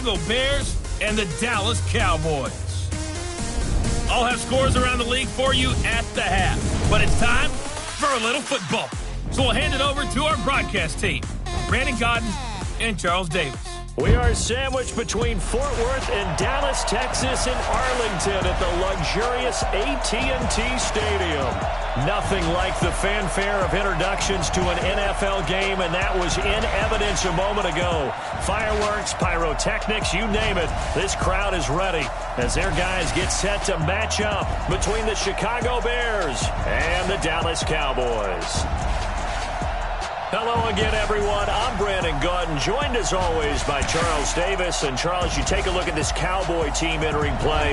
Chicago Bears and the Dallas Cowboys. I'll have scores around the league for you at the half, but it's time for a little football. So we'll hand it over to our broadcast team, Brandon Godden and Charles Davis. We are sandwiched between Fort Worth and Dallas, Texas, and Arlington at the luxurious AT&T Stadium. Nothing like the fanfare of introductions to an NFL game, and that was in evidence a moment ago. Fireworks, pyrotechnics, you name it. This crowd is ready as their guys get set to match up between the Chicago Bears and the Dallas Cowboys. Hello again, everyone. I'm Brandon Godden, joined as always by Charles Davis. And Charles, you take a look at this Cowboy team entering play.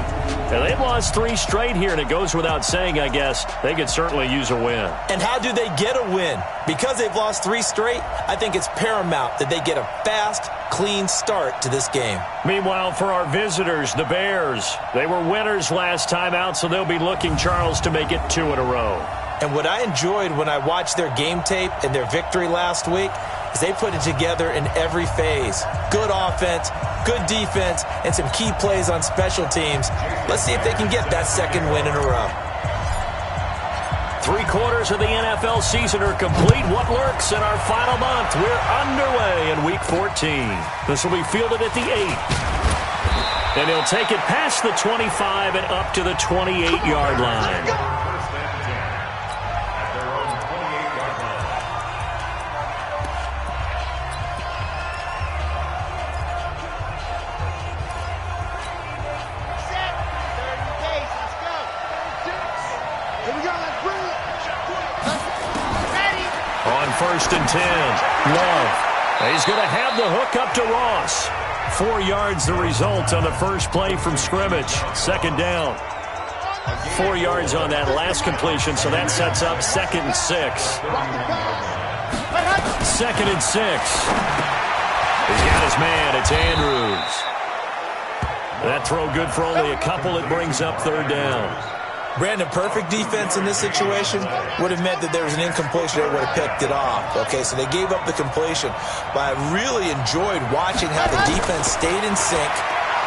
And they've lost 3 straight here, and it goes without saying, I guess, they could certainly use a win. And how do they get a win? Because they've lost 3 straight, I think it's paramount that they get a fast, clean start to this game. Meanwhile, for our visitors, the Bears, they were winners last time out, so they'll be looking, Charles, to make it 2 in a row. And what I enjoyed when I watched their game tape and their victory last week is they put it together in every phase. Good offense, good defense, and some key plays on special teams. Let's see if they can get that 2nd win in a row. 3 quarters of the NFL season are complete. What lurks in our final month? We're underway in Week 14. This will be fielded at the 8. And he'll take it past the 25 and up to the 28-yard line. On 1st and 10, Love. He's going to have the hook up to Ross. 4 yards the result on the first play from scrimmage. 2nd down. 4 yards on that last completion, so that sets up 2nd and 6. 2nd and 6. He's got his man. It's Andrews. That throw good for only a couple. It brings up 3rd down. Brandon, perfect defense in this situation would have meant that there was an incompletion that would have picked it off. Okay, so they gave up the completion. But I really enjoyed watching how the defense stayed in sync,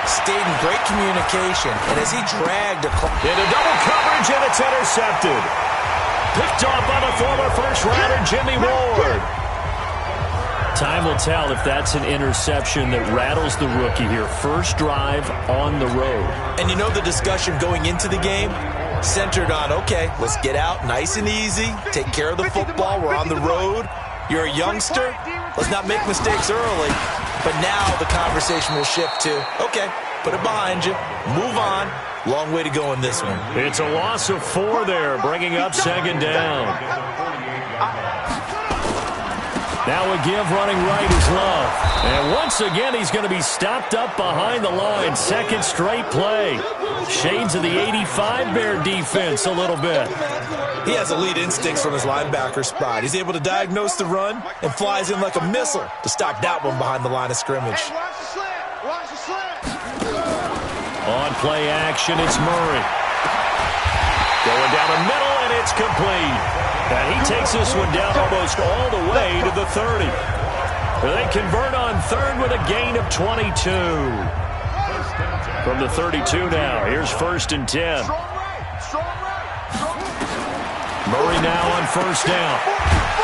stayed in great communication, and as he dragged across. Into double coverage, and it's intercepted. Picked off by the former first-rounder Jimmy Ward. Time will tell if that's an interception that rattles the rookie here. First drive on the road. And you know the discussion going into the game? Centered on, okay, let's get out nice and easy, take care of the football, we're on the road, you're a youngster, let's not make mistakes early. But now the conversation will shift to, okay, put it behind you, move on, long way to go in this one. It's a loss of 4 there, bringing up 2nd down. Now a give running right is Love. And once again, he's going to be stopped up behind the line. 2nd straight play. Shades of the 85 Bear defense a little bit. He has elite instincts from his linebacker spot. He's able to diagnose the run and flies in like a missile to stop that one behind the line of scrimmage. On play action, it's Murray. Going down the middle, and it's complete. And he takes this one down almost all the way to the 30. They convert on 3rd with a gain of 22. From the 32 now, here's 1st and 10. Murray now on 1st down.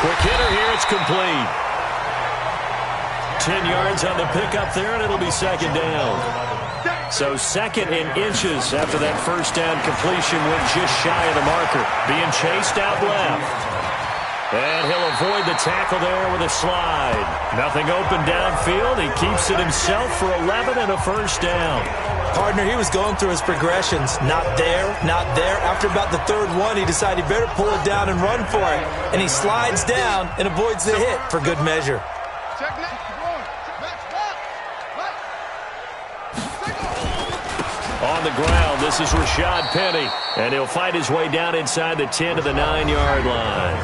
Quick hitter here, it's complete. 10 yards on the pickup there, and it'll be 2nd down. So 2nd in inches after that 1st down completion went just shy of the marker. Being chased out left. And he'll avoid the tackle there with a slide. Nothing open downfield. He keeps it himself for 11 and a 1st down. Partner, he was going through his progressions. Not there, not there. After about the 3rd one, he decided he better pull it down and run for it. And he slides down and avoids the hit for good measure. On the ground, this is Rashad Penny. And he'll fight his way down inside the 10 to the 9-yard line.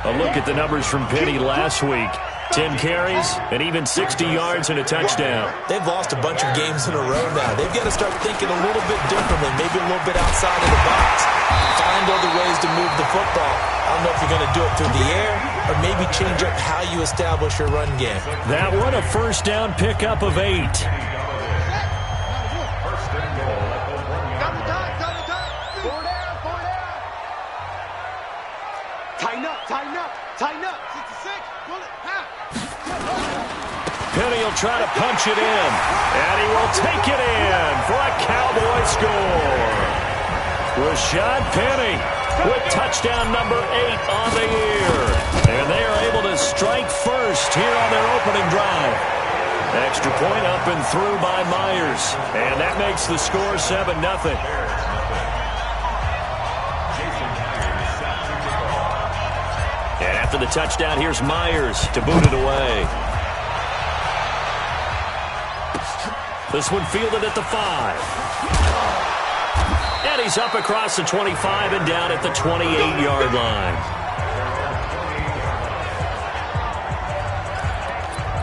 A look at the numbers from Penny last week. 10 carries and even 60 yards and a touchdown. They've lost a bunch of games in a row now. They've got to start thinking a little bit differently, maybe a little bit outside of the box. Find other ways to move the football. I don't know if you're going to do it through the air or maybe change up how you establish your run game. That one a first down pickup of 8. Tighten up. 66. Pull it. Penny will try to punch it in. And he will take it in for a Cowboy score. Rashad Penny with touchdown number 8 on the year. And they are able to strike first here on their opening drive. Extra point up and through by Myers. And that makes the score 7-0. And after the touchdown, here's Myers to boot it away. This one fielded at the 5. And he's up across the 25 and down at the 28-yard line.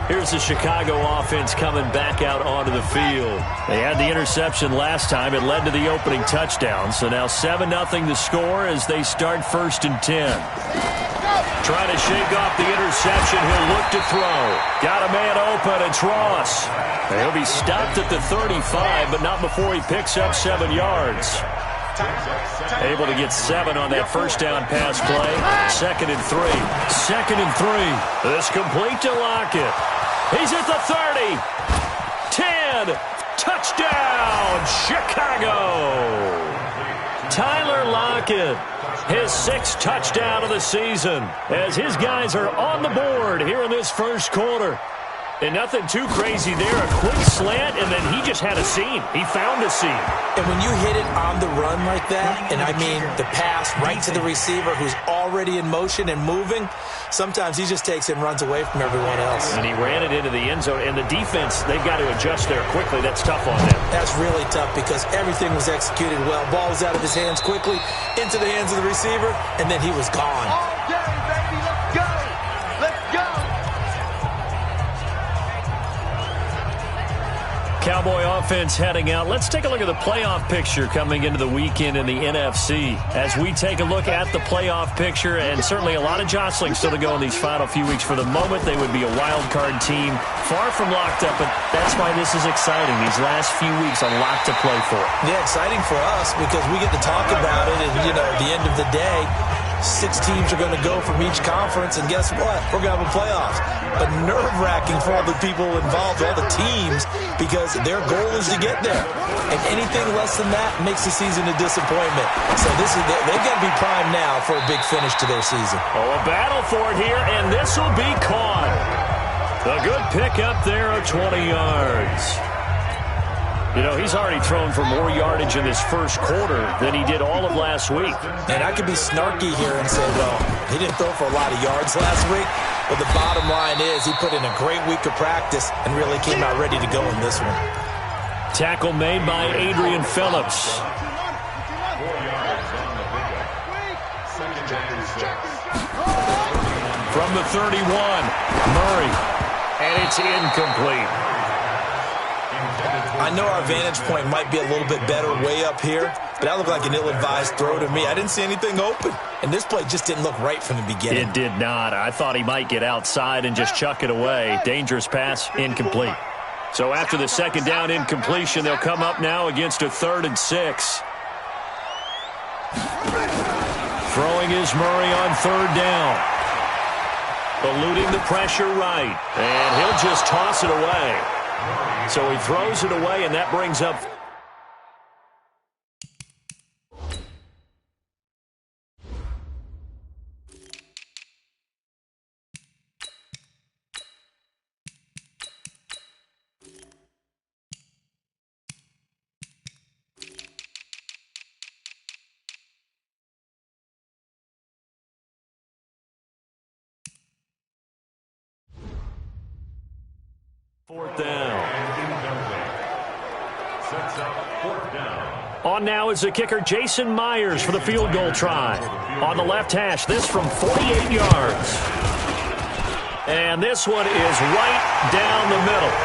Here's the Chicago offense coming back out onto the field. They had the interception last time. It led to the opening touchdown. So now 7-0 the score as they start 1st and 10. Trying to shake off the interception. He'll look to throw. Got a man open. It's Ross. He'll be stopped at the 35, but not before he picks up 7 yards. Able to get 7 on that first down pass play. 2nd and 3. 2nd and 3. This complete to Lockett. He's at the 30. 10. Touchdown, Chicago. Tyler Lockett, his 6th touchdown of the season, as his guys are on the board here in this first quarter. And nothing too crazy there. A quick slant, and then he just had a seam. He found a seam. And when you hit it on the run like that, and I mean the pass right to the receiver who's already in motion and moving, sometimes he just takes it and runs away from everyone else. And he ran it into the end zone. And the defense, they've got to adjust there quickly. That's tough on them. That's really tough because everything was executed well. Ball was out of his hands quickly, into the hands of the receiver, and then he was gone. All day, baby. Let's go. Let's go. Cowboy offense heading out. Let's take a look at the playoff picture coming into the weekend in the NFC. As we take a look at the playoff picture, and certainly a lot of jostling still to go in these final few weeks. For the moment, they would be a wild card team, far from locked up, but that's why this is exciting. These last few weeks, a lot to play for. Yeah, exciting for us because we get to talk about it, and, you know, at the end of the day, 6 teams are going to go from each conference, and guess what? We're going to have a playoffs. But nerve-wracking for all the people involved, all the teams, because their goal is to get there. And anything less than that makes the season a disappointment. So they've got to be primed now for a big finish to their season. Oh, a battle for it here, and this will be caught. A good pickup there of 20 yards. You know, he's already thrown for more yardage in this first quarter than he did all of last week. And I could be snarky here and say, well, he didn't throw for a lot of yards last week, but the bottom line is he put in a great week of practice and really came out ready to go in this one. Tackle made by Adrian Phillips. From the 31, Murray, and it's incomplete. I know our vantage point might be a little bit better way up here, but that looked like an ill-advised throw to me. I didn't see anything open, and this play just didn't look right from the beginning. It did not. I thought he might get outside and just chuck it away. Dangerous pass, incomplete. So after the second down incompletion, they'll come up now against a 3rd and 6. Throwing is Murray on 3rd down. Eluding the pressure right, and he'll just toss it away. So he throws it away, and that brings up fourth down. On now is the kicker, Jason Myers, for the field goal try. On the left hash, this from 48 yards. And this one is right down the middle.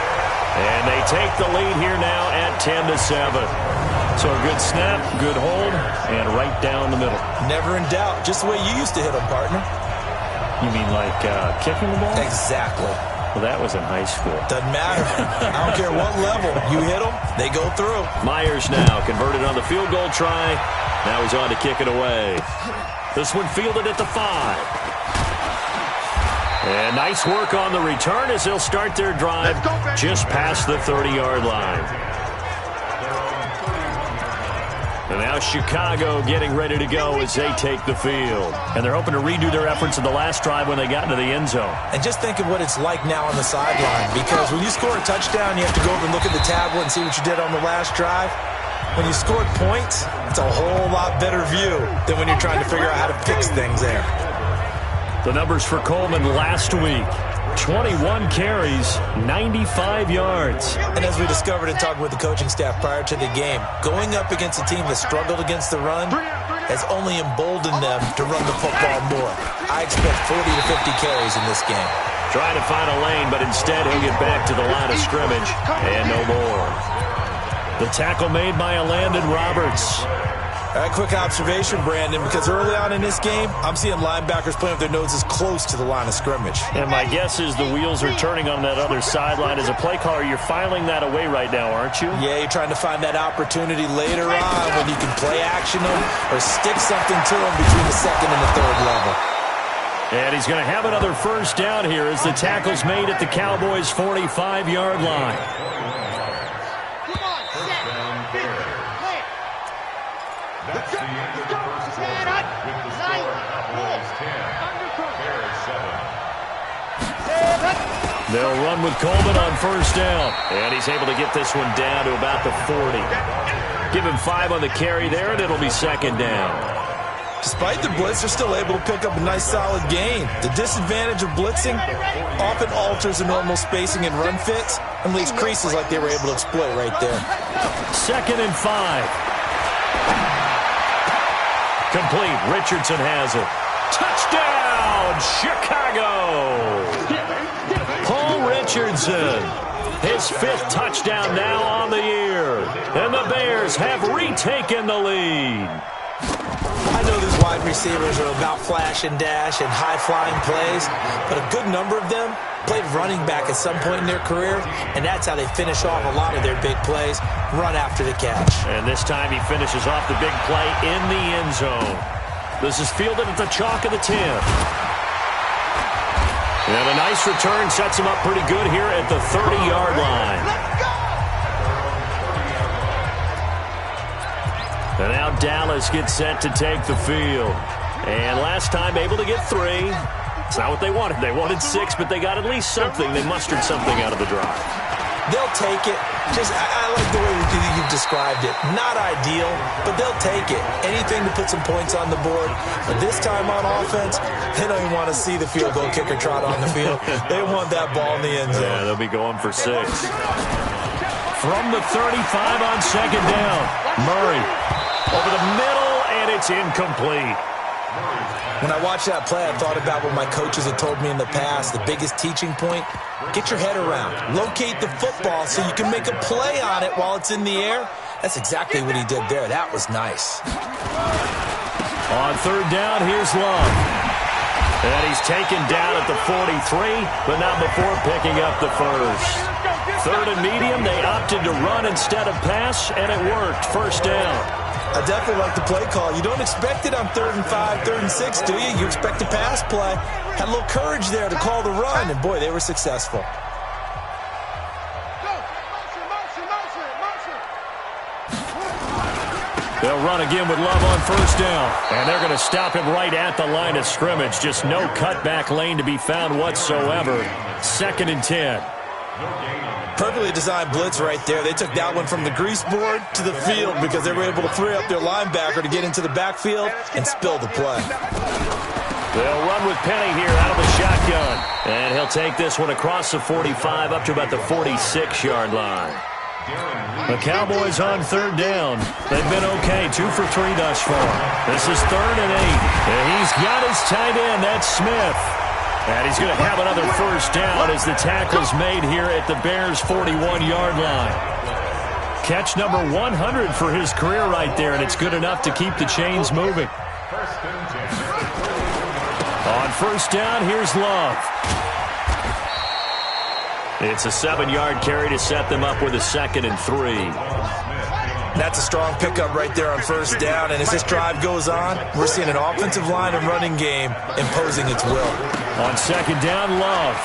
And they take the lead here now at 10-7. So a good snap, good hold, and right down the middle. Never in doubt. Just the way you used to hit them, partner. You mean like kicking the ball? Exactly. Well, that was in high school. Doesn't matter. I don't care what level. You hit them, they go through. Myers now converted on the field goal try. Now he's on to kick it away. This one fielded at the 5. And nice work on the return as they'll start their drive just past the 30-yard line. And now Chicago getting ready to go as they take the field. And they're hoping to redo their efforts in the last drive when they got into the end zone. And just think of what it's like now on the sideline. Because when you score a touchdown, you have to go over and look at the tablet and see what you did on the last drive. When you scored points, it's a whole lot better view than when you're trying to figure out how to fix things there. The numbers for Coleman last week. 21 carries, 95 yards. And as we discovered in talking with the coaching staff prior to the game, going up against a team that struggled against the run has only emboldened them to run the football more. I expect 40 to 50 carries in this game. Trying to find a lane, but instead he'll get back to the line of scrimmage and no more. The tackle made by Landon Roberts. A quick observation, Brandon, because early on in this game, I'm seeing linebackers playing with their noses close to the line of scrimmage. And my guess is the wheels are turning on that other sideline. As a play caller, you're filing that away right now, aren't you? Yeah, you're trying to find that opportunity later on when you can play action them or stick something to them between the second and the third level. And he's going to have another first down here as the tackle's made at the Cowboys' 45-yard line. They'll run with Coleman on first down. And he's able to get this one down to about the 40. Give him 5 on the carry there, and it'll be second down. Despite the blitz, they're still able to pick up a nice, solid gain. The disadvantage of blitzing often alters the normal spacing and run fits and leaves creases like they were able to exploit right there. Second and 5. Complete. Richardson has it. Touchdown, Chicago! Paul Richardson, his 5th touchdown now on the year. And the Bears have retaken the lead. I know these wide receivers are about flash and dash and high-flying plays, but a good number of them played running back at some point in their career, and that's how they finish off a lot of their big plays, run after the catch. And this time he finishes off the big play in the end zone. This is fielded at the chalk of the 10. And a nice return sets him up pretty good here at the 30-yard line. And now Dallas gets set to take the field. And last time able to get 3. It's not what they wanted. They wanted 6, but they got at least something. They mustered something out of the drive. They'll take it. I like the way you've described it. Not ideal, but they'll take it. Anything to put some points on the board. But this time on offense, they don't even want to see the field goal kicker trot on the field. They want that ball in the end zone. Yeah, they'll be going for 6. From the 35 on second down, Murray over the middle, and it's incomplete. When I watched that play, I thought about what my coaches had told me in the past. The biggest teaching point, get your head around. Locate the football so you can make a play on it while it's in the air. That's exactly what he did there. That was nice. On third down, here's Love. And he's taken down at the 43, but not before picking up the first. Third and medium, they opted to run instead of pass, and it worked. First down. I definitely like the play call. You don't expect it on 3rd and 5, 3rd and 6, do you? You expect a pass play. Had a little courage there to call the run, and boy, they were successful. They'll run again with Love on first down. And they're going to stop him right at the line of scrimmage. Just no cutback lane to be found whatsoever. 2nd and 10. Perfectly designed blitz right there. They took that one from the grease board to the field because they were able to free up their linebacker to get into the backfield and spill the play. They'll run with Penny here out of the shotgun. And he'll take this one across the 45 up to about the 46-yard line. The Cowboys on third down. They've been okay, 2 for 3 thus far. This is 3rd and 8. And he's got his tight end, that's Smith. And he's going to have another first down as the tackle's made here at the Bears' 41-yard line. Catch number 100 for his career right there, and it's good enough to keep the chains moving. On first down. Here's Love. It's a 7-yard carry to set them up with a 2nd and 3. That's a strong pickup right there on first down. And as this drive goes on, we're seeing an offensive line and running game imposing its will. On 2nd down, Love.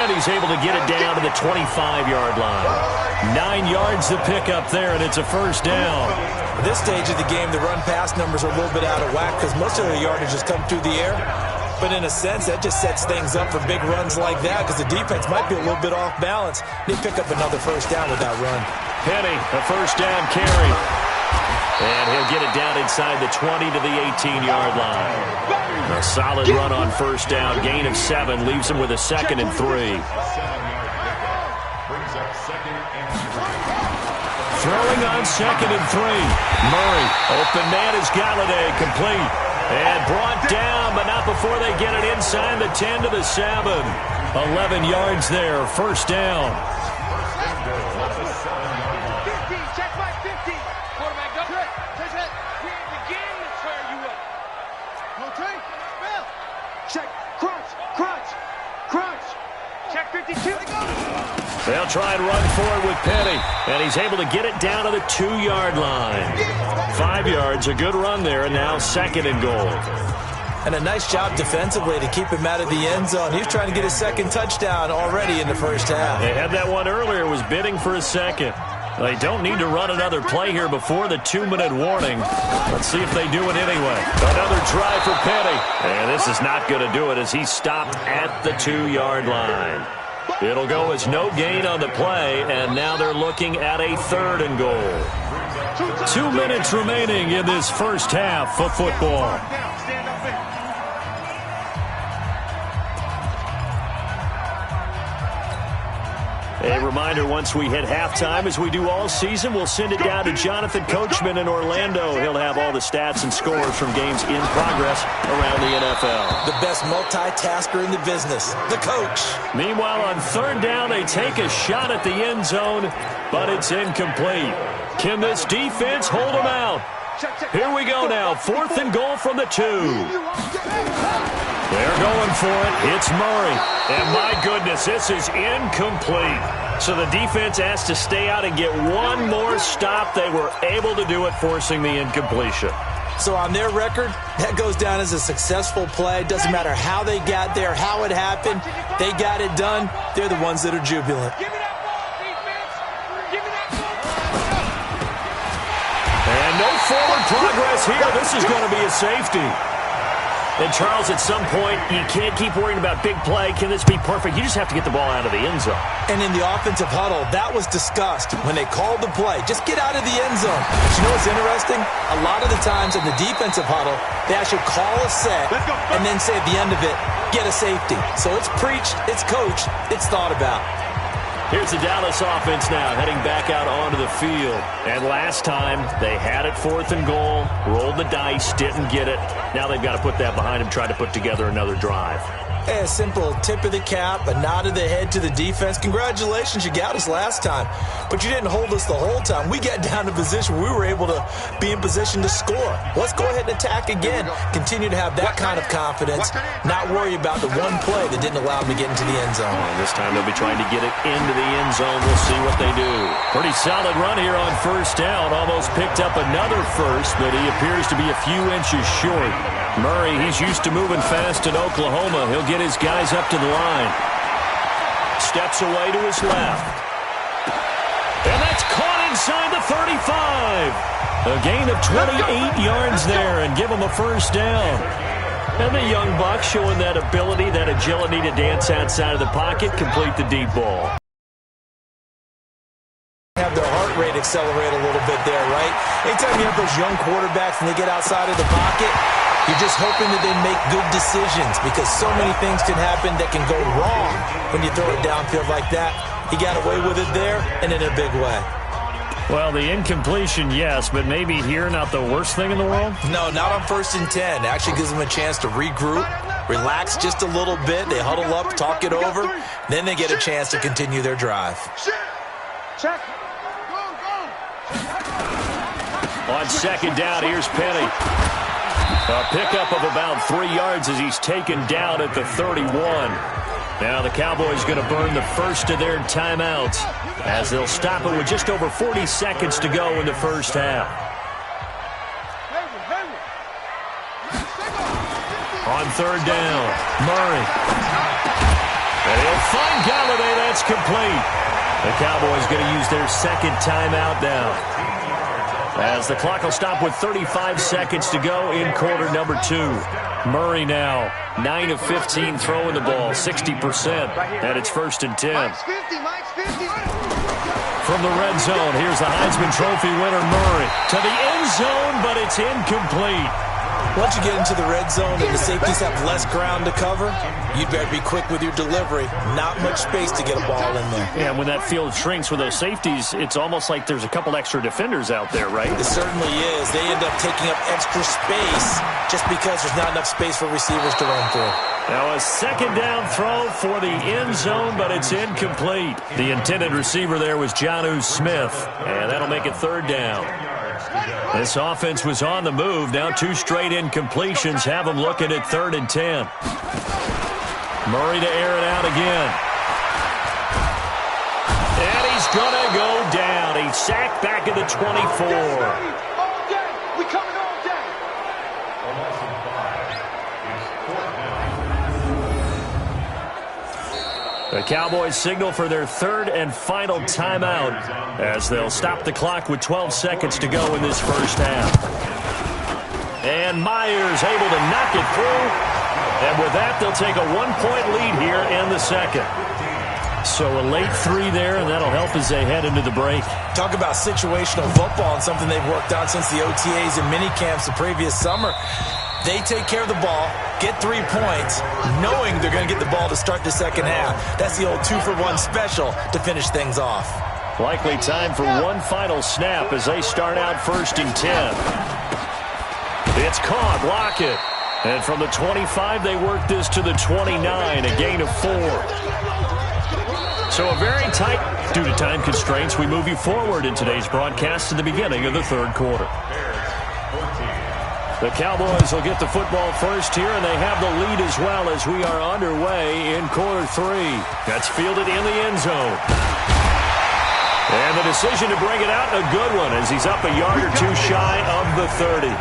And he's able to get it down to the 25-yard line. 9 yards to pick up there, and it's a first down. At this stage of the game, the run-pass numbers are a little bit out of whack because most of the yardage has come through the air. But in a sense, that just sets things up for big runs like that because the defense might be a little bit off balance. They pick up another first down with that run. Penny, a first down carry. And he'll get it down inside the 20 to the 18-yard line. A solid run on first down. Gain of 7 leaves him with a 2nd and 3. Throwing on 2nd and 3. Murray, open man is Galladay, complete. And brought down, but not before they get it inside the 10 to the 7. 11 yards there, first down. 50, check my 50. Quarterback, go. Check that. Begin to tear you up. Okay, Bill. Check, crunch, crunch, crunch. Check 52. They'll try and run forward with Penny, and he's able to get it down to the 2-yard line. 5 yards, a good run there, and now 2nd and goal. And a nice job defensively to keep him out of the end zone. He was trying to get his 2nd touchdown already in the first half. They had that one earlier, was bidding for a 2nd. They don't need to run another play here before the 2-minute warning. Let's see if they do it anyway. Another try for Penny. And this is not going to do it as he's stopped at the 2-yard line. It'll go as no gain on the play, and now they're looking at a 3rd and goal. 2 minutes remaining in this first half of football. A reminder, once we hit halftime, as we do all season, we'll send it down to Jonathan Coachman in Orlando. He'll have all the stats and scores from games in progress around the NFL. The best multitasker in the business, the coach. Meanwhile, on 3rd down, they take a shot at the end zone, but it's incomplete. Can this defense hold them out? Here we go now, 4th and goal from the 2. They're going for it. It's Murray. And my goodness, this is incomplete. So the defense has to stay out and get one more stop. They were able to do it, forcing the incompletion. So on their record, that goes down as a successful play. Doesn't matter how they got there, how it happened. They got it done. They're the ones that are jubilant. Give me that ball, defense. Give me that ball. And no forward progress here. This is going to be a safety. And, Charles, at some point, you can't keep worrying about big play. Can this be perfect? You just have to get the ball out of the end zone. And in the offensive huddle, that was discussed when they called the play. Just get out of the end zone. But you know what's interesting? A lot of the times in the defensive huddle, they actually call a set and then say at the end of it, get a safety. So it's preached, it's coached, it's thought about. Here's the Dallas offense now, heading back out onto the field. And last time, they had it 4th and goal, rolled the dice, didn't get it. Now they've got to put that behind them, try to put together another drive. Hey, a simple tip of the cap, a nod of the head to the defense. Congratulations, you got us last time. But you didn't hold us the whole time. We got down to a position where we were able to be in position to score. Let's go ahead and attack again. Continue to have that kind of confidence. Not worry about the one play that didn't allow them to get into the end zone. And this time they'll be trying to get it into the end zone. We'll see what they do. Pretty solid run here on first down. Almost picked up another first, but he appears to be a few inches short. Murray, he's used to moving fast in Oklahoma. He'll get his guys up to the line. Steps away to his left. And that's caught inside the 35. A gain of 28 yards there and give him a first down. And the young buck showing that ability, that agility to dance outside of the pocket, complete the deep ball. Have their heart rate accelerate a little bit there, right? Anytime you have those young quarterbacks and they get outside of the pocket, you're just hoping that they make good decisions because so many things can happen that can go wrong when you throw it downfield like that. He got away with it there and in a big way. Well, the incompletion, yes, but maybe here not the worst thing in the world? No, not on 1st and 10. It actually gives them a chance to regroup, relax just a little bit. They huddle up, talk it over. Then they get a chance to continue their drive. Check. On 2nd down, here's Penny. A pickup of about 3 yards as he's taken down at the 31. Now the Cowboys going to burn the first of their timeouts as they'll stop it with just over 40 seconds to go in the first half. On third down, Murray. And he'll find Galladay. That's complete. The Cowboys going to use their second timeout now, as the clock will stop with 35 seconds to go in quarter number 2. Murray now, 9 of 15 throwing the ball, 60%, and it's 1st and 10. From the red zone, here's the Heisman Trophy winner, Murray, to the end zone, but it's incomplete. Once you get into the red zone and the safeties have less ground to cover, you'd better be quick with your delivery. Not much space to get a ball in there. Yeah, when that field shrinks with those safeties, it's almost like there's a couple extra defenders out there, right? It certainly is. They end up taking up extra space just because there's not enough space for receivers to run through. Now a second down throw for the end zone, but it's incomplete. The intended receiver there was Jonnu Smith, and that'll make it 3rd down. This offense was on the move. Now 2 straight incompletions have them looking at 3rd and 10. Murray to air it out again. And he's going to go down. He's sacked back at the 24. All day. We coming all day. The Cowboys signal for their 3rd and final timeout as they'll stop the clock with 12 seconds to go in this first half. And Myers able to knock it through. And with that, they'll take a 1-point lead here in the second. So a late 3 there, and that'll help as they head into the break. Talk about situational football and something they've worked on since the OTAs and minicamps the previous summer. They take care of the ball, get 3 points, knowing they're going to get the ball to start the second half. That's the old 2-for-1 special to finish things off. Likely time for one final snap as they start out 1st and 10. It's caught. Lockett. And from the 25, they work this to the 29, a gain of 4. So a very tight, due to time constraints, we move you forward in today's broadcast to the beginning of the 3rd quarter. The Cowboys will get the football first here, and they have the lead as well as we are underway in quarter 3. That's fielded in the end zone. And the decision to bring it out, a good one, as he's up a yard or 2 shy of the 30.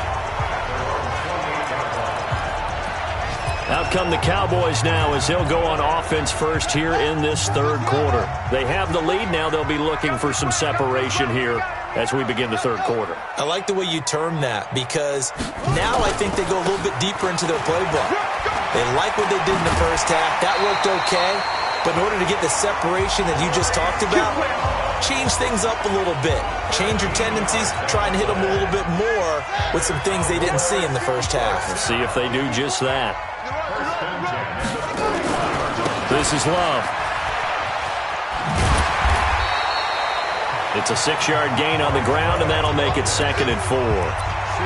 Out come the Cowboys now as they'll go on offense first here in this 3rd quarter. They have the lead now. They'll be looking for some separation here as we begin the 3rd quarter. I like the way you term that, because now I think they go a little bit deeper into their playbook. They like what they did in the first half. That worked okay. But in order to get the separation that you just talked about, change things up a little bit. Change your tendencies. Try and hit them a little bit more with some things they didn't see in the first half. We'll see if they do just that. This is Love. It's a 6-yard gain on the ground, and that'll make it 2nd and 4.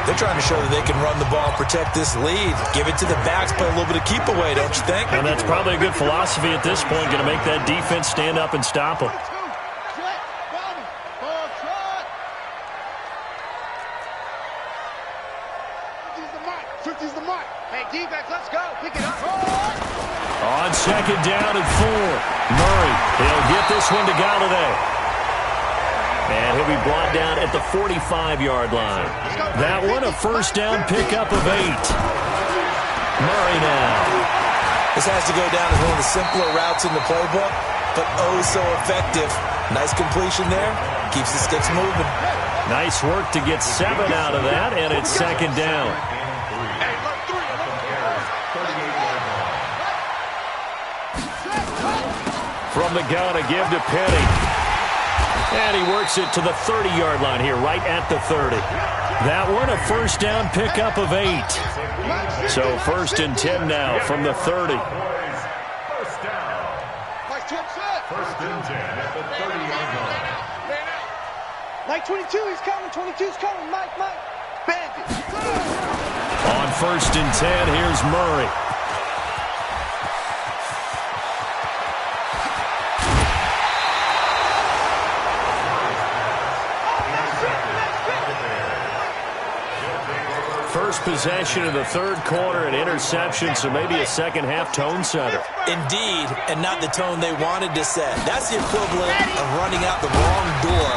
They're trying to show that they can run the ball and protect this lead. Give it to the backs, play a little bit of keep away, don't you think? And that's probably a good philosophy at this point, going to make that defense stand up and stop them. 50's the mark. Hey, defense, let's go. Pick it up. On 2nd down and 4. Murray, he'll get this one to Galladay. And he'll be brought down at the 45-yard line. That one, a 1st down pickup of 8. Murray now. This has to go down as one of the simpler routes in the playbook, but oh so effective. Nice completion there. Keeps the sticks moving. Nice work to get 7 out of that, and it's 2nd down. From the gun, a give to Penny. And he works it to the 30-yard line here, right at the 30. That one, a 1st down pickup of 8. So 1st and 10 now from the 30. 1st and 10 at the 30-yard line. Mike 22, he's coming. 22's coming. Mike. Bandit. On 1st and 10, here's Murray. first possession of the third quarter, an interception, so maybe a second-half tone setter. Indeed, and not the tone they wanted to set. That's the equivalent of running out the wrong door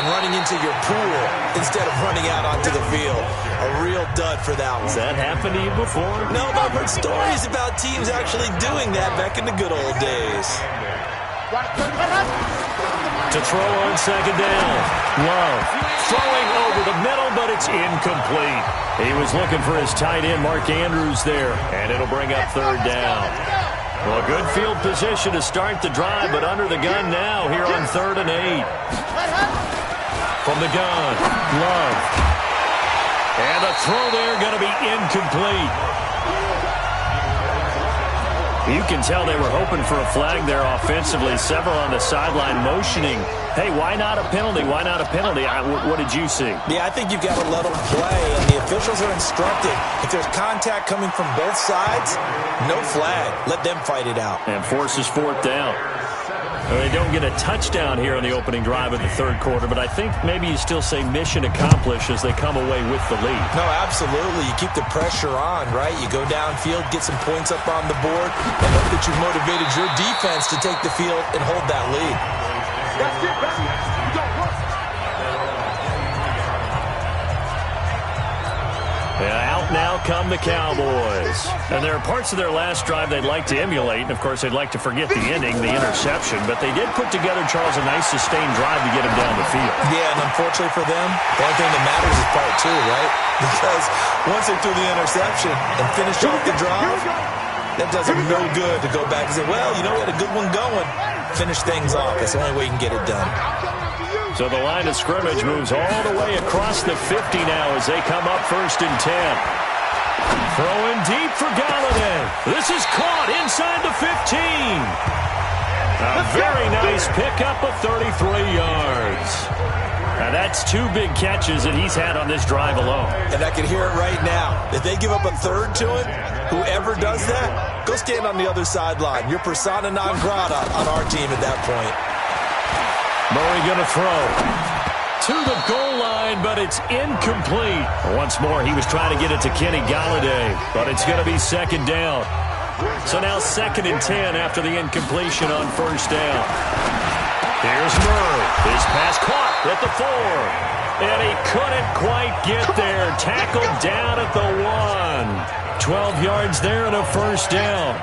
and running into your pool instead of running out onto the field. A real dud for that one. Has that happened to you before? No, but I've heard stories about teams actually doing that back in the good old days. To throw on second down. Love throwing over the middle, but it's incomplete. He was looking for his tight end, Mark Andrews, there, and it'll bring up third down. Well, a good field position to start the drive, but under the gun now here on 3rd and 8. From the gun, Love. And the throw there going to be incomplete. You can tell they were hoping for a flag there offensively. Several on the sideline motioning. Hey, why not a penalty? Why not a penalty? What did you see? Yeah, I think you've got to let them play, and the officials are instructed. If there's contact coming from both sides, no flag. Let them fight it out. And forces 4th down. They don't get a touchdown here on the opening drive of the third quarter, but I think maybe you still say mission accomplished as they come away with the lead. No, absolutely. You keep the pressure on, right? You go downfield, get some points up on the board, and hope that you've motivated your defense to take the field and hold that lead. That's it, baby. You don't work. Out now come the Cowboys. And there are parts of their last drive they'd like to emulate. And, of course, they'd like to forget the ending, the interception. But they did put together, Charles, a nice sustained drive to get him down the field. Yeah, and unfortunately for them, the only thing that matters is part 2, right? Because once they threw the interception and finished off the drive, that does them no good to go back and say, well, you know, we had a good one going. Finish things off. That's the only way you can get it done. So the line of scrimmage moves all the way across the 50 now as they come up 1st and 10. Throwing deep for Galladay. This is caught inside the 15. A very nice pickup of 33 yards. Now that's 2 big catches that he's had on this drive alone. And I can hear it right now. If they give up a third to him, whoever does that, go stand on the other sideline. You're persona non grata on our team at that point. Murray going to throw to the goal line, but it's incomplete. Once more, he was trying to get it to Kenny Galladay, but it's going to be 2nd down. So now 2nd and 10 after the incompletion on 1st down. Here's Murray. His pass caught at the 4. And he couldn't quite get there. Tackled down at the 1. 12 yards there and a 1st down.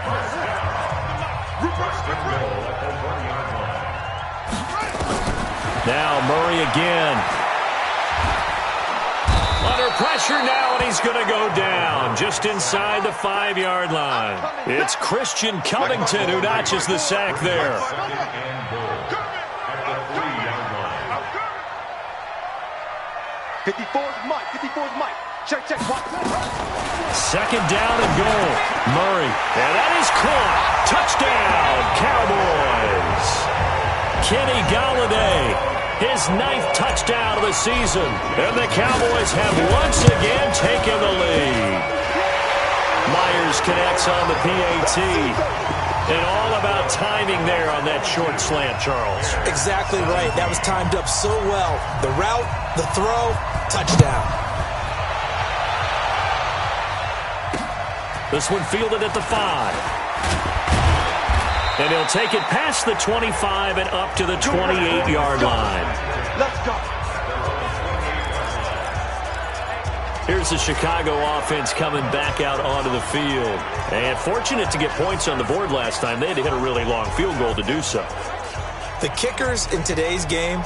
Now Murray again. Under pressure now, and he's going to go down just inside the 5-yard line. It's Christian Covington who notches the sack there. Mike. 54's Mike. Check. 2nd down and goal. Murray. And that is caught. Touchdown, Cowboys. Kenny Galladay, his 9th touchdown of the season. And the Cowboys have once again taken the lead. Myers connects on the PAT. And all about timing there on that short slant, Charles. Exactly right. That was timed up so well. The route, the throw, touchdown. This one fielded at the 5. And he'll take it past the 25 and up to the 28-yard line. Let's go. Here's the Chicago offense coming back out onto the field. And fortunate to get points on the board last time. They had to hit a really long field goal to do so. The kickers in today's game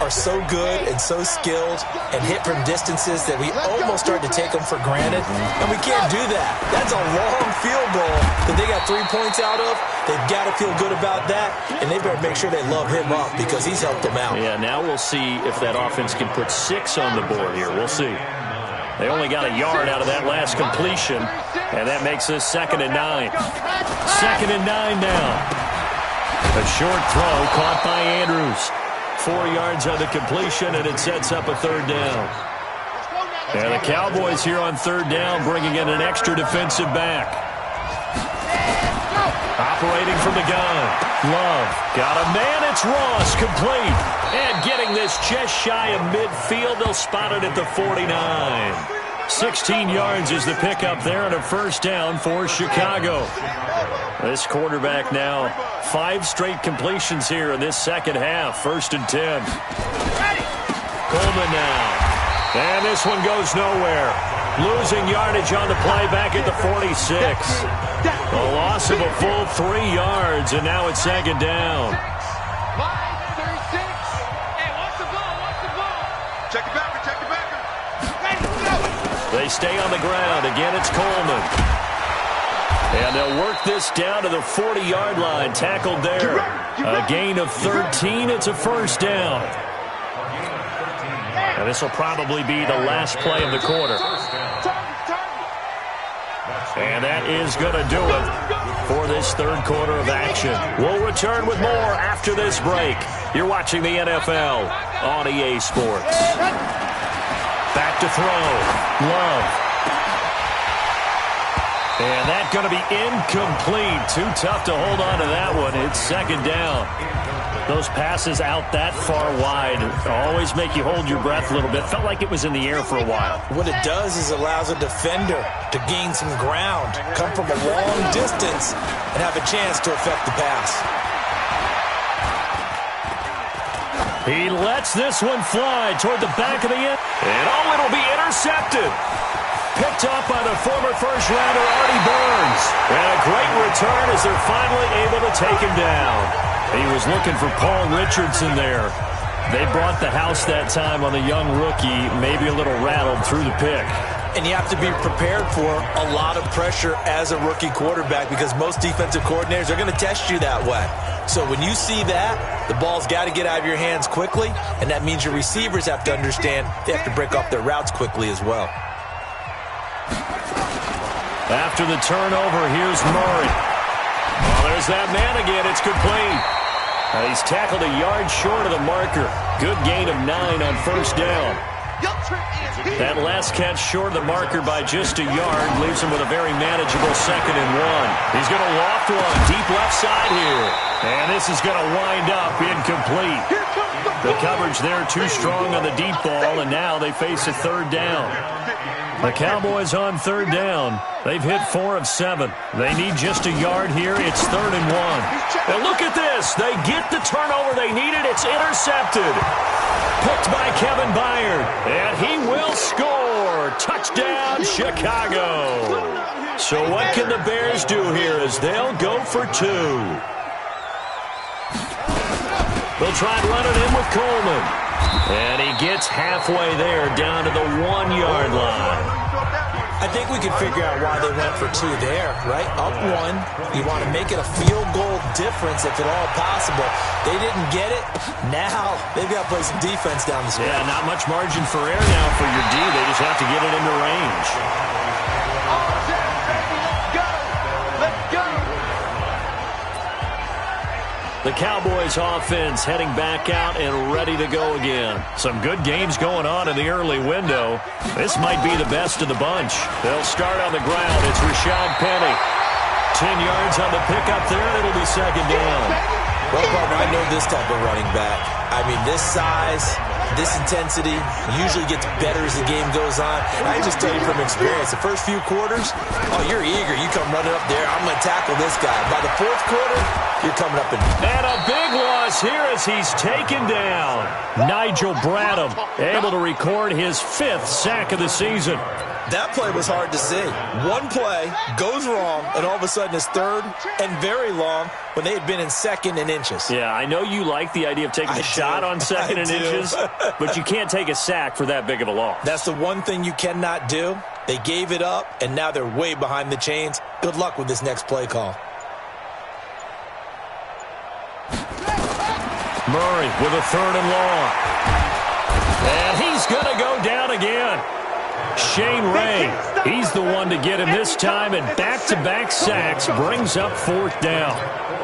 are so good and so skilled and hit from distances that we almost start to take them for granted. And we can't do that. That's a long field goal that they got 3 points out of. They've got to feel good about that, and they better make sure they love him up because he's helped them out. Yeah, now we'll see if that offense can put 6 on the board here. We'll see. They only got a yard out of that last completion, and that makes this 2nd and 9. 2nd and 9 now. A short throw caught by Andrews. 4 yards on the completion, and it sets up a 3rd down. And the Cowboys here on 3rd down bringing in an extra defensive back. Operating from the gun. Love got a man. It's Ross, complete. And getting this just shy of midfield. They'll spot it at the 49. 16 yards is the pickup there on a first down for Chicago. This quarterback now 5 straight completions here in this second half. 1st and 10. Coleman now. And this one goes nowhere. Losing yardage on the play back at the 46. A loss of a full 3 yards, and now it's 2nd down. 5:36. Hey, watch the ball, watch the ball. Check the backer, check the backer. Ready, go. They stay on the ground. Again, it's Coleman. And they'll work this down to the 40-yard line. Tackled there. A gain of 13. It's a first down. And this will probably be the last play of the quarter. And that is going to do it for this third quarter of action. We'll return with more after this break. You're watching the NFL on EA Sports. Back to throw. Love. And that's going to be incomplete. Too tough to hold on to that one. It's 2nd down. Those passes out that far wide always make you hold your breath a little bit. Felt like it was in the air for a while. What it does is allows a defender to gain some ground, come from a long distance, and have a chance to affect the pass. He lets this one fly toward the back of the end. And oh, it'll be intercepted. Picked up by the former first-rounder Artie Burns. And a great return as they're finally able to take him down. He was looking for Paul Richardson there. They brought the house that time on the young rookie, maybe a little rattled through the pick. And you have to be prepared for a lot of pressure as a rookie quarterback because most defensive coordinators are going to test you that way. So when you see that, the ball's got to get out of your hands quickly, and that means your receivers have to understand they have to break off their routes quickly as well. After the turnover, here's Murray. Well, there's that man again. It's complete. He's tackled a yard short of the marker. Good gain of 9 on first down. That last catch short of the marker by just a yard leaves him with a very manageable 2nd and 1. He's going to loft one deep left side here. And this is going to wind up incomplete. The coverage there too strong on the deep ball, and now they face a 3rd down. The Cowboys on 3rd down. They've hit 4 of 7. They need just a yard here. It's 3rd and 1. And look at this. They get the turnover they needed. It's intercepted. Picked by Kevin Byard. And he will score. Touchdown, Chicago. So what can the Bears do here as they'll go for 2? They'll try and run it in with Coleman. And he gets halfway there down to the 1-yard line. I think we can figure out why they went for 2 there, right? Up 1. You want to make it a field goal difference if at all possible. They didn't get it. Now they've got to play some defense down the stretch. Yeah, not much margin for error now for your D. They just have to get it into range. The Cowboys offense heading back out and ready to go again. Some good games going on in the early window. This might be the best of the bunch. They'll start on the ground. It's Rashad Penny. 10 yards on the pickup there. It'll be 2nd down. Well, partner, I know this type of running back. I mean, this size, this intensity usually gets better as the game goes on. I just tell you from experience, the first few quarters, oh, you're eager. You come running up there. I'm going to tackle this guy. By the 4th quarter, you're coming up and a big loss here as he's taken down. Nigel Bradham able to record his 5th sack of the season. That play was hard to see. One play goes wrong, and all of a sudden it's 3rd and very long when they had been in 2nd and inches. Yeah, I know you like the idea of taking a shot on 2nd and inches, but you can't take a sack for that big of a loss. That's the one thing you cannot do. They gave it up, and now they're way behind the chains. Good luck with this next play call. Murray with a 3rd and long. And he's going to go down again. Shane Ray, he's the one to get him this time, and back-to-back sacks brings up 4th down.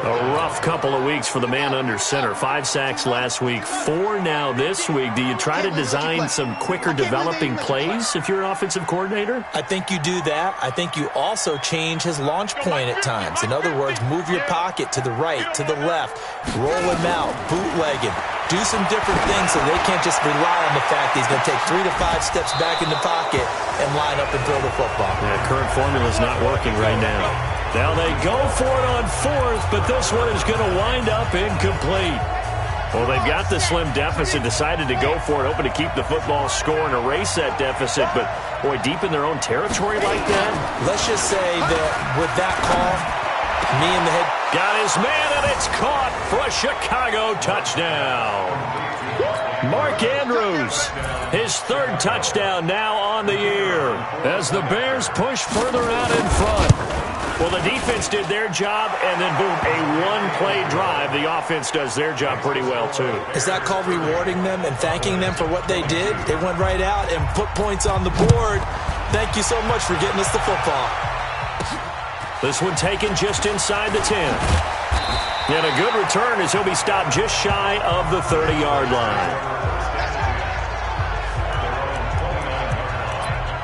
A rough couple of weeks for the man under center. 5 sacks last week, 4 now this week. Do you try to design some quicker developing plays if you're an offensive coordinator? I think you do that. I think you also change his launch point at times. In other words, move your pocket to the right, to the left, roll him out, bootleg him. do some different things so they can't just rely on the fact that he's going to take 3 to 5 steps back in the pocket and line up and throw the football. Yeah, current formula is not working right now. Now they go for it on 4th, but this one is going to wind up incomplete. Well, they've got the slim deficit, decided to go for it, hoping to keep the football score and erase that deficit. But, boy, deep in their own territory like that. Let's just say that with that call, me and the head... Got his man, and it's caught for a Chicago touchdown. Mark Andrews, his 3rd touchdown now on the year as the Bears push further out in front. Well, the defense did their job, and then, boom, a one-play drive. The offense does their job pretty well, too. Is that called rewarding them and thanking them for what they did? They went right out and put points on the board. Thank you so much for getting us the football. This one taken just inside the 10. And a good return as he'll be stopped just shy of the 30-yard line.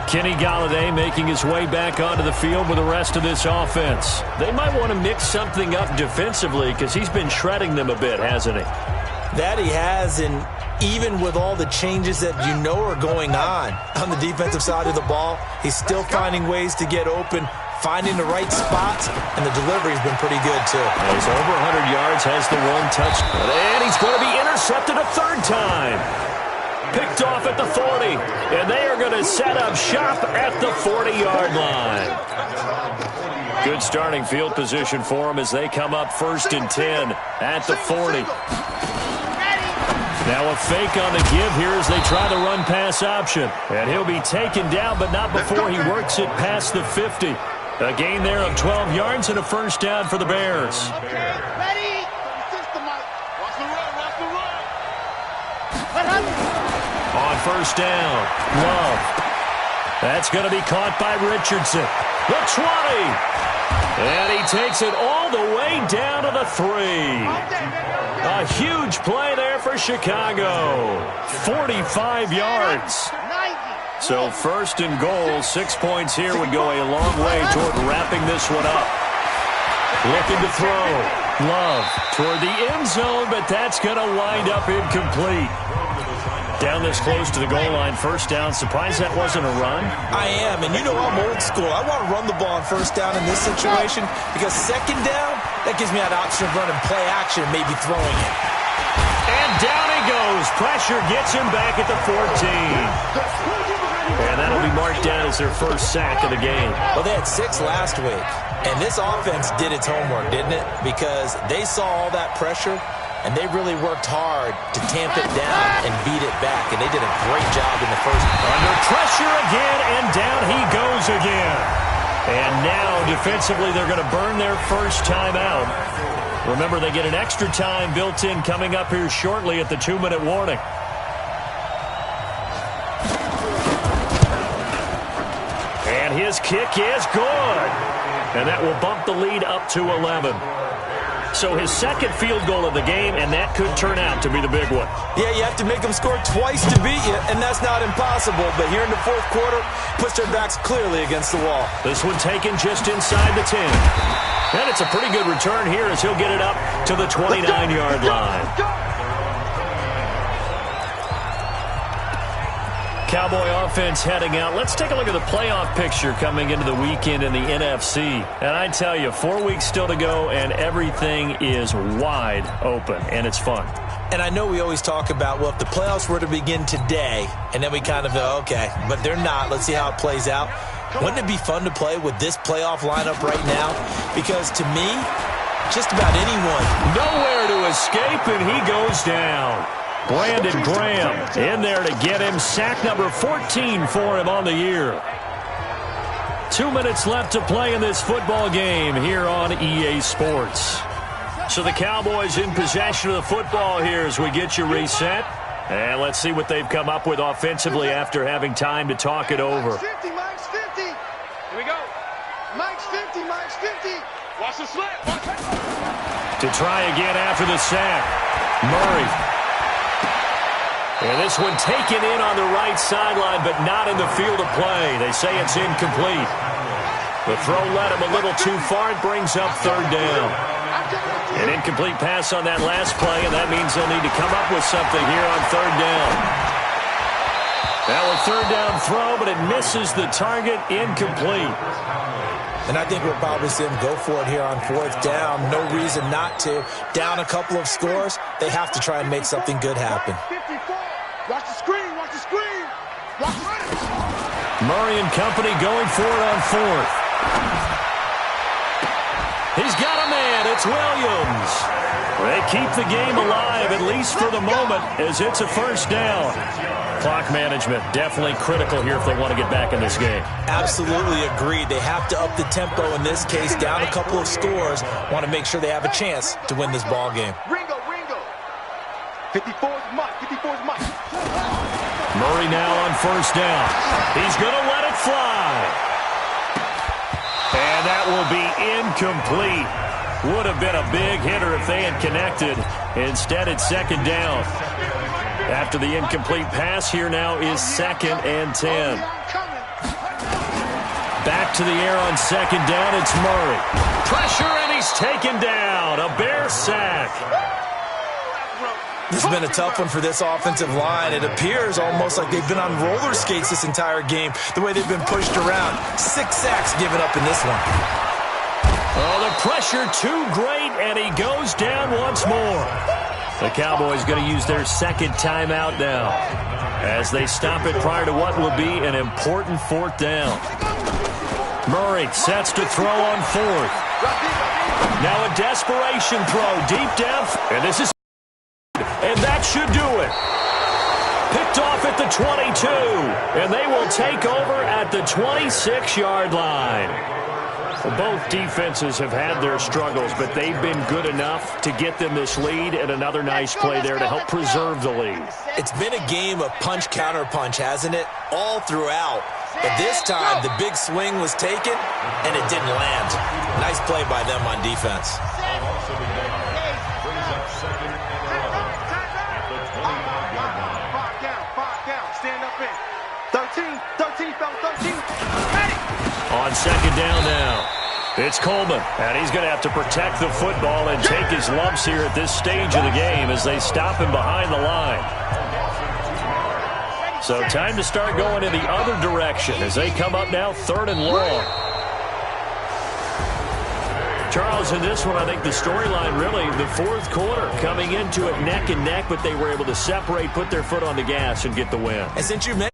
Kenny Golladay making his way back onto the field with the rest of this offense. They might want to mix something up defensively because he's been shredding them a bit, hasn't he? That he has, and even with all the changes that you know are going on the defensive side of the ball, he's still finding ways to get open, finding the right spots, and the delivery's been pretty good, too. He's over 100 yards, has the 1 touchdown, and he's going to be intercepted a 3rd time. Picked off at the 40, and they are going to set up shop at the 40-yard line. Good starting field position for them as they come up 1st and 10 at the 40. Now a fake on the give here as they try the run-pass option. And he'll be taken down, but not before he works it past the 50. A gain there of 12 yards and a 1st down for the Bears. Ready? Watch the run, watch the run. On 1st down, Love. That's going to be caught by Richardson. The 20. And he takes it all the way down to the 3. A huge play there for Chicago. 45 yards. So 1st and goal, 6 points here would go a long way toward wrapping this one up. Looking to throw. Love toward the end zone, but that's going to wind up incomplete. Down this close to the goal line, 1st down. Surprised that wasn't a run? I am, and you know I'm old school. I want to run the ball on 1st down in this situation because 2nd down, that gives me that option of running play action and maybe throwing it. And down he goes. Pressure gets him back at the 14. And that'll be marked down as their 1st sack of the game. Well, they had 6 last week, and this offense did its homework, didn't it? Because they saw all that pressure, and they really worked hard to tamp it down and beat it back, and they did a great job in the 1st. Under pressure again, and down he goes again. And now, defensively, they're going to burn their 1st time out. Remember, they get an extra time built in coming up here shortly at the 2-minute warning. And his kick is good. And that will bump the lead up to 11. So his 2nd field goal of the game, and that could turn out to be the big one. Yeah, you have to make them score twice to beat you, and that's not impossible. But here in the 4th quarter, puts their backs clearly against the wall. This one taken just inside the 10. And it's a pretty good return here as he'll get it up to the 29-yard line. Cowboy offense heading out. Let's take a look at the playoff picture coming into the weekend in the NFC. And I tell you, 4 weeks still to go, and everything is wide open, and it's fun. And I know we always talk about, well, if the playoffs were to begin today, and then we kind of go, okay, but they're not. Let's see how it plays out. Wouldn't it be fun to play with this playoff lineup right now? Because to me, just about anyone. Nowhere to escape, and he goes down. Brandon Graham in there to get him. Sack number 14 for him on the year. 2 minutes left to play in this football game here on EA Sports. So the Cowboys in possession of the football here as we get you reset. And let's see what they've come up with offensively after having time to talk it over. Mike's 50, Mike's 50. Here we go. Mike's 50, Mike's 50. Watch the slip. To try again after the sack. Murray. And this one taken in on the right sideline, but not in the field of play. They say it's incomplete. The throw led him a little too far. It brings up 3rd down. An incomplete pass on that last play, and that means they'll need to come up with something here on third down. Now a third down throw, but it misses the target, incomplete. And I think we'll probably see them go for it here on fourth down. No reason not to. Down a couple of scores, they have to try and make something good happen. Watch the screen, watch the screen. Watch the Murray and company going for it on fourth. He's got a man. It's Williams. They keep the game alive, at least for the moment, as it's a first down. Clock management definitely critical here if they want to get back in this game. Absolutely agreed. They have to up the tempo in this case, down a couple of scores. Want to make sure they have a chance to win this ball game. Ringo. 54's Mike. 54's Mike. Murray now on first down. He's going to let it fly. And that will be incomplete. Would have been a big hitter if they had connected. Instead, it's second down. After the incomplete pass, here now is 2nd and 10. Back to the air on second down, it's Murray. Pressure, and he's taken down. A Bear sack. This has been a tough one for this offensive line. It appears almost like they've been on roller skates this entire game, the way they've been pushed around. 6 sacks given up in this one. Oh, the pressure too great, and he goes down once more. The Cowboys going to use their second timeout now as they stop it prior to what will be an important fourth down. Murray sets to throw on fourth. Now a desperation throw deep down, and this is, and that should do it. Picked off at the 22, and they will take over at the 26-yard line. Well, both defenses have had their struggles, but they've been good enough to get them this lead, and another nice play there to help preserve the lead. It's been a game of punch-counter-punch, hasn't it? All throughout. But this time, the big swing was taken, and it didn't land. Nice play by them on defense. Stand up in. 13, fella, 13. On second down now, it's Coleman, and he's going to have to protect the football and take his lumps here at this stage of the game as they stop him behind the line. So time to start going in the other direction as they come up now 3rd and long. Charles, in this one, I think the storyline really, the fourth quarter, coming into it neck and neck, but they were able to separate, put their foot on the gas, and get the win. And since you mentioned